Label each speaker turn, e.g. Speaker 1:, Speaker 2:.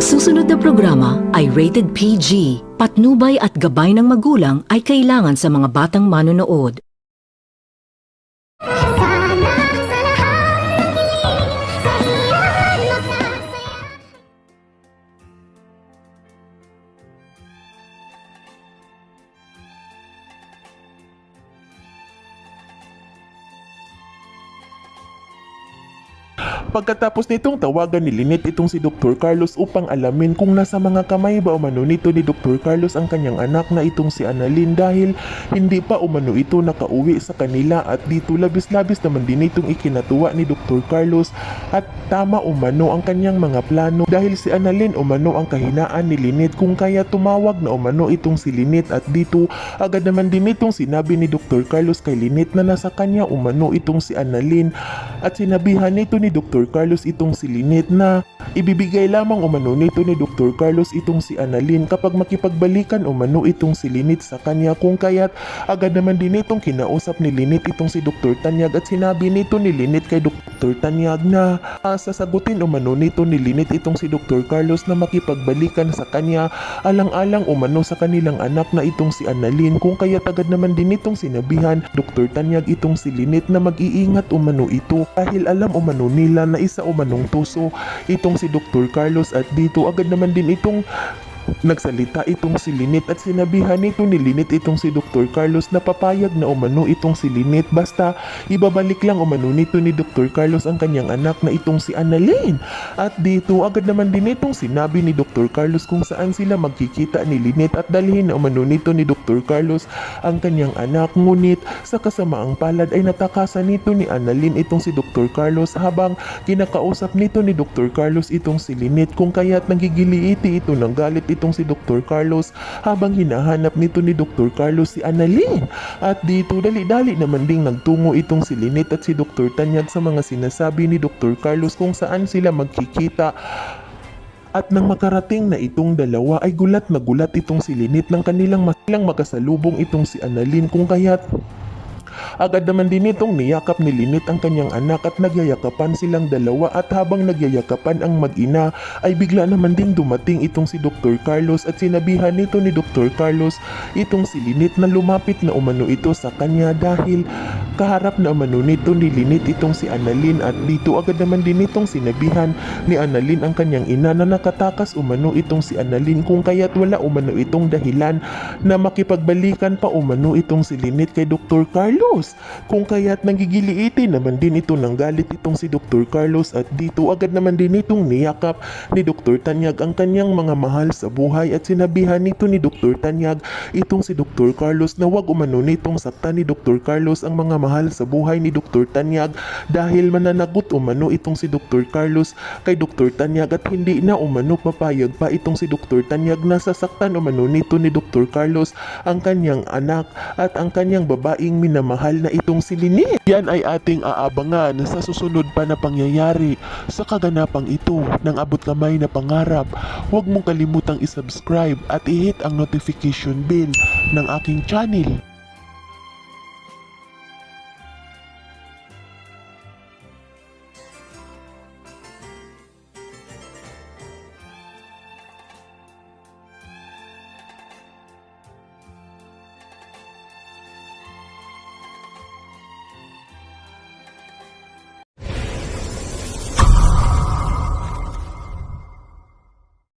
Speaker 1: susunod na programa ay rated PG. Patnubay at gabay ng magulang ay kailangan sa mga batang manonood.
Speaker 2: Pagkatapos nitong tawagan ni Lynette itong si Dr. Carlos upang alamin kung nasa mga kamay ba umano nito ni Dr. Carlos ang kanyang anak na itong si Annalyn dahil hindi pa umano ito nakauwi sa kanila at dito labis-labis naman din itong ikinatuwa ni Dr. Carlos at tama umano ang kanyang mga plano dahil si Annalyn umano ang kahinaan ni Lynette kung kaya tumawag na umano itong si Lynette at dito agad naman din itong sinabi ni Dr. Carlos kay Lynette na nasa kanya umano itong si Annalyn at sinabihan nito ni Dr. Carlos itong si Lynette na ibibigay lamang umano nito ni Dr. Carlos itong si Annalyn kapag makipagbalikan umano itong si Lynette sa kanya kung kaya't agad naman din itong kinausap ni Lynette itong si Dr. Tanyag at sinabi nito ni Lynette kay Dr. Tanyag na sasagutin umano nito ni Lynette itong si Dr. Carlos na makipagbalikan sa kanya alang-alang umano sa kanilang anak na itong si Annalyn kung kaya't agad naman din itong sinabihan Dr. Tanyag itong si Lynette na mag-iingat umano ito dahil alam umano nila na isa umanong tuso itong si Dr. Carlos at dito agad naman din itong nagsalita itong si Lynette at sinabihan nito ni Lynette itong si Dr. Carlos na papayag na umano itong si Lynette basta ibabalik lang umano nito ni Dr. Carlos ang kanyang anak na itong si Annalyn at dito agad naman din itong sinabi ni Dr. Carlos kung saan sila magkikita ni Lynette at dalhin na umano nito ni Dr. Carlos ang kanyang anak ngunit sa kasamaang palad ay natakasan nito ni Annalyn itong si Dr. Carlos habang kinakausap nito ni Dr. Carlos itong si Lynette kung kaya't nagigiliiti ito ng galit itong si Dr. Carlos habang hinahanap nito ni Dr. Carlos si Annalyn at dito dali-dali naman ding nagtungo itong si Lynette at si Dr. Tanyag sa mga sinasabi ni Dr. Carlos kung saan sila magkikita at nang makarating na itong dalawa ay gulat na gulat itong si Lynette ng kanilang makasalubong itong si Annalyn kung kaya't agad naman din itong niyakap ni Lynette ang kanyang anak at nagyayakapan silang dalawa at habang nagyayakapan ang mag-ina ay bigla naman ding dumating itong si Dr. Carlos at sinabihan nito ni Dr. Carlos itong si Lynette na lumapit na umano ito sa kanya dahil kaharap na umano nito ni Lynette itong si Annalyn at dito agad naman din itong sinabihan ni Annalyn ang kanyang ina na nakatakas umano itong si Annalyn kung kaya't wala umano itong dahilan na makipagbalikan pa umano itong si Lynette kay Dr. Carlos kung kaya't nagigiliiti naman din ito ng galit itong si Dr. Carlos at dito agad naman din itong niyakap ni Dr. Tanyag ang kanyang mga mahal sa buhay at sinabihan nito ni Dr. Tanyag itong si Dr. Carlos na wag umano nitong saktan ni Dr. Carlos ang mga mahal sa buhay ni Dr. Tanyag dahil mananagot umano itong si Dr. Carlos kay Dr. Tanyag at hindi na umano papayag pa itong si Dr. Tanyag na sasaktan umano nito ni Dr. Carlos ang kanyang anak at ang kanyang babaeng minamahal na itong si Lynette. Yan ay ating aabangan sa susunod pa na pangyayari sa kaganapang ito ng abot kamay na pangarap. Huwag mong kalimutang isubscribe at i-hit ang notification bell ng aking channel.